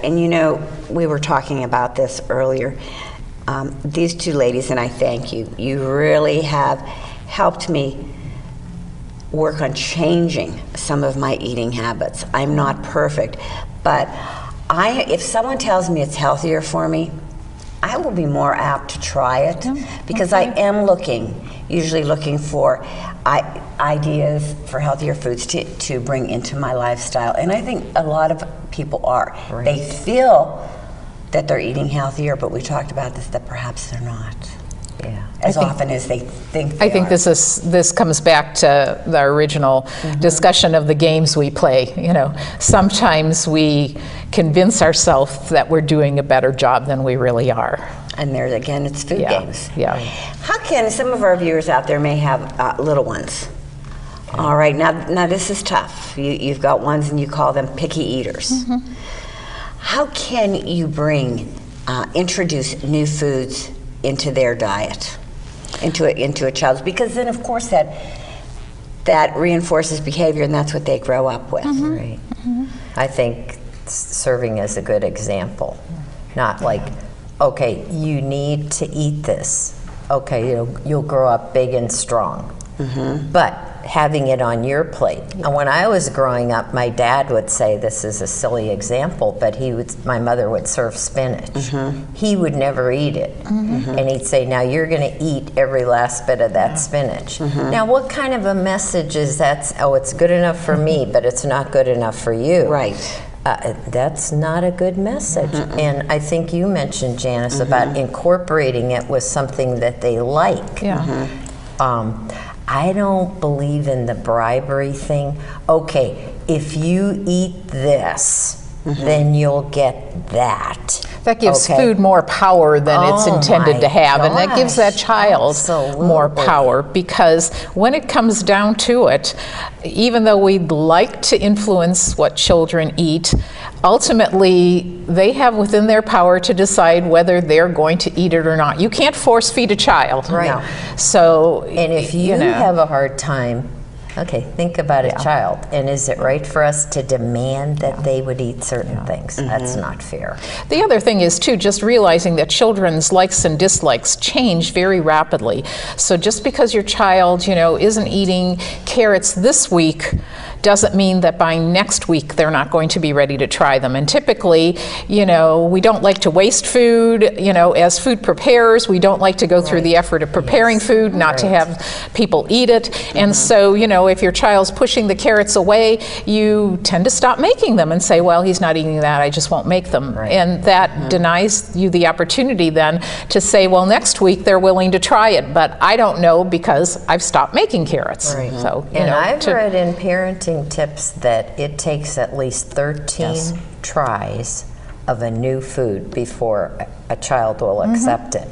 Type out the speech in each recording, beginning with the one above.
And you know, we were talking about this earlier. These two ladies, and I thank you, you really have helped me work on changing some of my eating habits. I'm not perfect, but if someone tells me it's healthier for me, I will be more apt to try it because I am usually looking for ideas for healthier foods to bring into my lifestyle. And I think a lot of people are. Right. They feel that they're eating healthier, but we talked about this, that perhaps they're not. Yeah. As often as they think they I think are. this comes back to the original discussion of the games we play. You know, sometimes we convince ourselves that we're doing a better job than we really are. And there again, it's food games. Yeah. How can some of our viewers out there may have little ones? All right, now this is tough. You've got ones and you call them picky eaters. How can you introduce new foods into their diet, into a child's? Because then, of course, that reinforces behavior, and that's what they grow up with. Right. I think serving as a good example, not like, okay, you need to eat this. Okay, you'll grow up big and strong, but having it on your plate. And when I was growing up, my dad would say, this is a silly example, but my mother would serve spinach. He would never eat it. And he'd say, now you're gonna eat every last bit of that spinach. Now what kind of a message is that? Oh, it's good enough for me, but it's not good enough for you. Right. That's not a good message. And I think you mentioned, Janice, about incorporating it with something that they like. I don't believe in the bribery thing. Okay, if you eat this, then you'll get that. That gives food more power than it's intended to have, and that gives that child more power, because when it comes down to it, even though we'd like to influence what children eat, ultimately they have within their power to decide whether they're going to eat it or not. You can't force feed a child. Right. So, and if you have a hard time, okay, think about a child, and is it right for us to demand that they would eat certain things? That's not fair. The other thing is, too, just realizing that children's likes and dislikes change very rapidly. So just because your child, isn't eating carrots this week doesn't mean that by next week they're not going to be ready to try them. And typically, we don't like to waste food. As food preparers, we don't like to go through the effort of preparing food, not to have people eat it. And so, if your child's pushing the carrots away, you tend to stop making them and say, well, he's not eating that, I just won't make them. And that denies you the opportunity then to say, well, next week they're willing to try it, but I don't know because I've stopped making carrots. So, and I've read in parenting tips that it takes at least 13 tries of a new food before a child will accept it.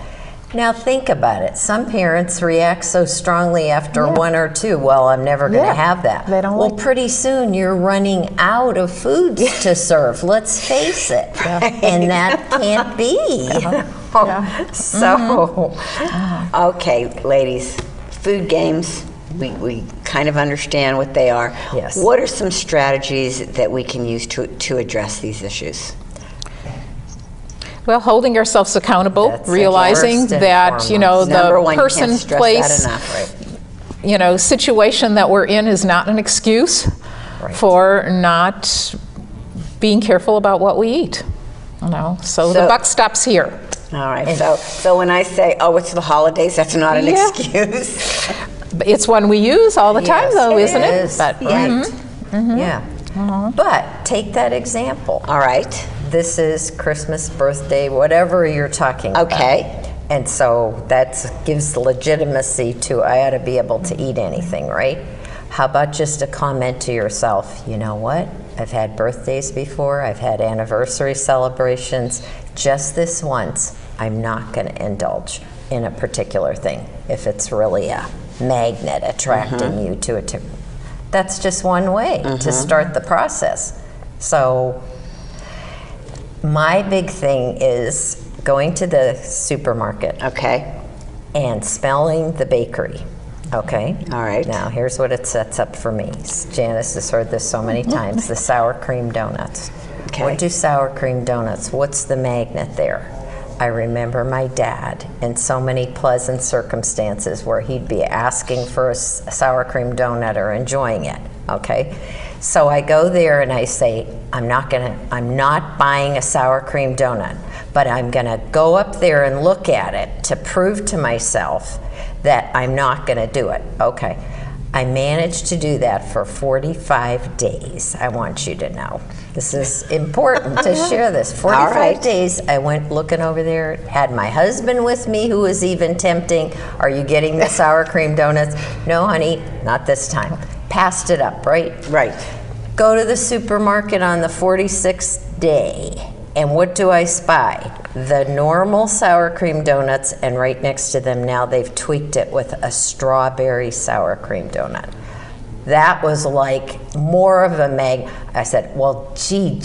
Now think about it. Some parents react so strongly after one or two. Well, I'm never going to have that. They don't well, pretty soon you're running out of foods to serve. Let's face it. And that can't be. Okay, ladies, food games. We kind of understand what they are. Yes. What are some strategies that we can use to address these issues? Well, holding ourselves accountable, realizing that, the person, place, situation that we're in is not an excuse for not being careful about what we eat. So the buck stops here. All right. So when I say, oh, it's the holidays, that's not an excuse. It's one we use all the time, though, isn't it? But, But take that example. All right. This is Christmas, birthday, whatever you're talking about. Okay. And so that gives legitimacy to, I ought to be able to eat anything, right? How about just a comment to yourself, you know what? I've had birthdays before, I've had anniversary celebrations. Just this once, I'm not going to indulge in a particular thing if it's really a magnet attracting you to it. That's just one way to start the process. So my big thing is going to the supermarket and smelling the bakery. Okay. All right. Now here's what it sets up for me. Janice has heard this so many times, the sour cream donuts. Okay. What do sour cream donuts? What's the magnet there? I remember my dad in so many pleasant circumstances where he'd be asking for a sour cream donut or enjoying it, okay? So I go there and I say, I'm not buying a sour cream donut, but I'm gonna go up there and look at it to prove to myself that I'm not gonna do it. Okay, I managed to do that for 45 days, I want you to know. This is important to share this. 45 right. days, I went looking over there, had my husband with me who was even tempting. Are you getting the sour cream donuts? No, honey, not this time. Passed it up, right? Right. Go to the supermarket on the 46th day, and what do I spy? The normal sour cream donuts, and right next to them now they've tweaked it with a strawberry sour cream donut. That was like more of a I said, well, gee,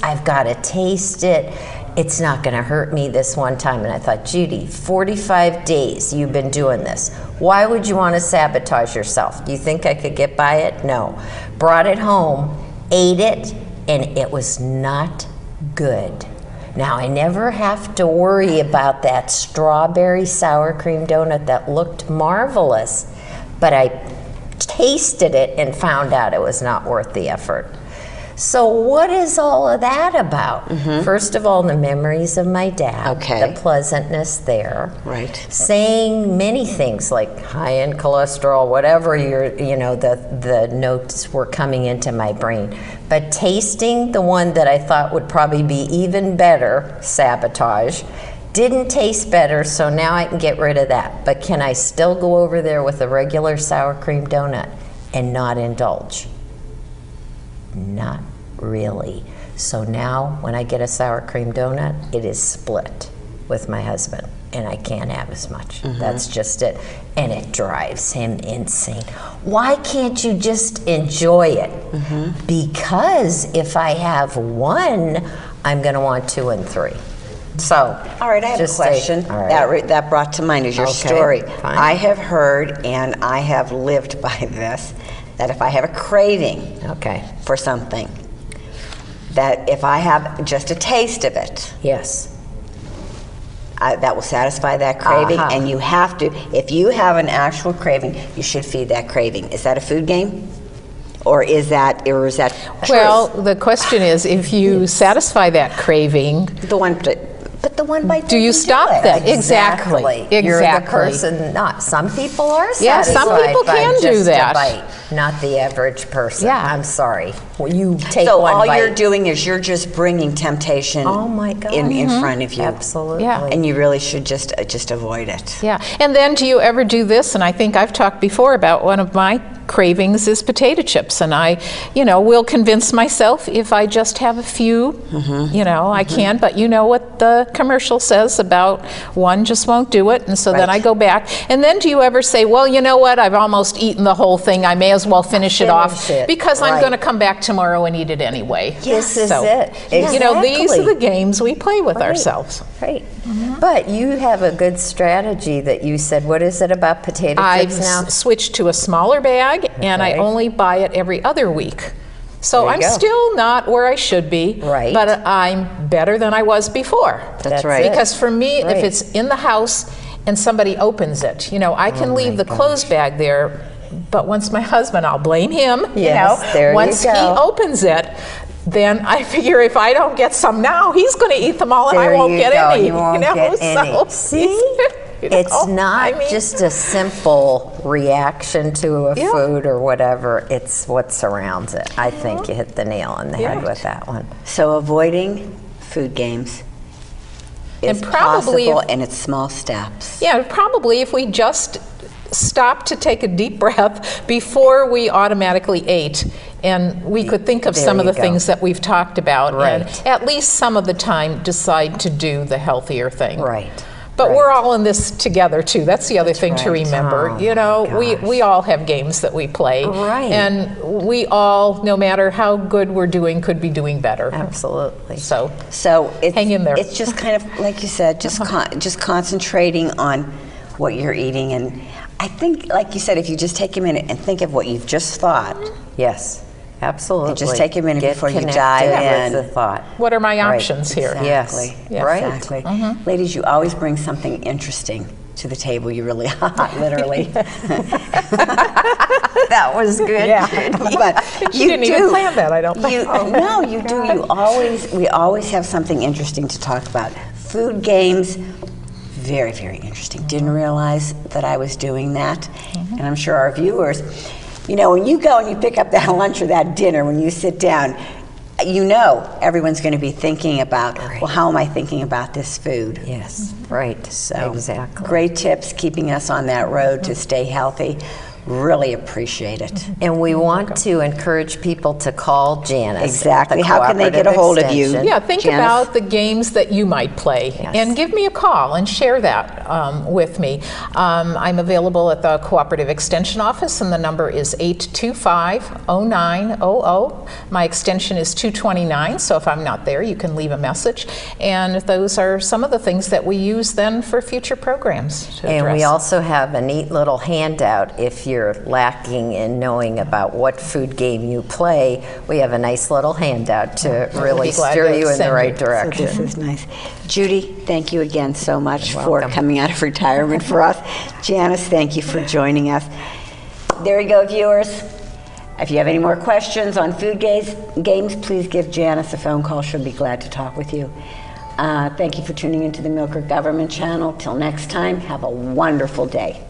I've got to taste it. It's not going to hurt me this one time. And I thought, Judy, 45 days you've been doing this. Why would you want to sabotage yourself? You think I could get by it? No. Brought it home, ate it, and it was not good. Now, I never have to worry about that strawberry sour cream donut that looked marvelous, but I tasted it and found out it was not worth the effort. So what is all of that about? First of all, the memories of my dad, Okay. the pleasantness there. Right. Saying many things like high in cholesterol, whatever the notes were coming into my brain. But tasting the one that I thought would probably be even better, sabotage, didn't taste better, so now I can get rid of that. But can I still go over there with a regular sour cream donut and not indulge? Not really. So now when I get a sour cream donut, it is split with my husband, and I can't have as much. That's just it. And it drives him insane. Why can't you just enjoy it? Because if I have one, I'm going to want 2 and 3. So, All right, I have a just say- question all right. that brought to mind is your Okay, story. fine. I have heard and I have lived by this, that if I have a craving Okay. for something, that if I have just a taste of it, Yes. that will satisfy that craving. Uh-huh. And you have to, if you have an actual craving, you should feed that craving. Is that a food game? Or is that truth? Well, the question is, if you satisfy that craving, the one, but the one bite do you doesn't do stop it. that? Exactly. You're the Exactly. person, not, some people are Yeah, satisfied some people by can do just that. a bite, not the average person. Yeah. I'm sorry. Well, you take So one all bite. you're doing is you're just bringing temptation Oh my God. in front of you. Absolutely. Yeah. And you really should just avoid it. Yeah, and then do you ever do this? And I think I've talked before about one of my cravings is potato chips, and I, will convince myself if I just have a few, I can. But you know what the commercial says about one just won't do it, and so then Right. I go back. And then do you ever say, well, you know what? I've almost eaten the whole thing. I may as well finish it off Finish it, because I'm right. going to come back tomorrow and eat it anyway. This is So, it. These Exactly. are the games we play with Right. ourselves. Right. But you have a good strategy that you said, what is it about potato I've chips now? switched to a smaller bag, and I Okay. only buy it every other week. So There you I'm go. still not where I should be, Right. but I'm better than I was before. That's right. it. Because for me, Right. if it's in the house and somebody opens it, I can leave the clothes bag there, but once my husband, I'll blame him, Yes, there you once he go. opens it, then I figure if I don't get some now, he's going to eat them all and I There won't you get go. any. You won't get any. So, See? It's not just a simple reaction to a Yeah. food or whatever. It's what surrounds it. I think you hit the nail on the head Yeah. with that one. So avoiding food games is And probably possible, if- and it's small steps. Yeah, probably if we just stopped to take a deep breath before we automatically ate, and we could think of There some of you the go. things that we've talked about, and Right. at least some of the time decide to do the healthier thing. Right. But Right. we're all in this together too. That's the other thing to right. remember. Oh, we gosh. all have games that we play, Right. and we all, no matter how good we're doing, could be doing better. Absolutely. So So it's, Hang in there. It's just kind of like you said, just just concentrating on what you're eating, and I think, like you said, if you just take a minute and think of what you've just thought, Yes. Absolutely. And just take a minute Get before you connected dive with in. the thought. What are my Right. options here? Exactly. Yes. Yeah. Right. Exactly. Ladies, you always bring something interesting to the table. You really, literally. That was good. But You didn't even plan that, I don't think. No, you do. We always have something interesting to talk about. Food games, very, very interesting. Didn't realize that I was doing that. And I'm sure our viewers, you know, when you go and you pick up that lunch or that dinner, when you sit down, you know everyone's going to be thinking about, well, how am I thinking about this food? Yes. Right. So, exactly. great tips keeping us on that road to stay healthy. Really appreciate it. And we want to encourage people to call Janice. Exactly. at the How can they get a Cooperative hold of you? Extension. Yeah, think Janice? about the games that you might play Yes. and give me a call and share that with me. I'm available at the Cooperative Extension Office, and the number is 825-0900. My extension is 229, so if I'm not there, you can leave a message. And those are some of the things that we use then for future programs to And address. we also have a neat little handout if you're lacking in knowing about what food game you play. We have a nice little handout to really be glad steer to you in the send right you. So direction. this is nice. Judy, thank you again so much for welcome. coming out of retirement for us. Janice, thank you for joining us. There you go, viewers. If you have any more questions on food games, please give Janice a phone call. She'll be glad to talk with you. Thank you for tuning into the Milker Government Channel. Till next time, have a wonderful day.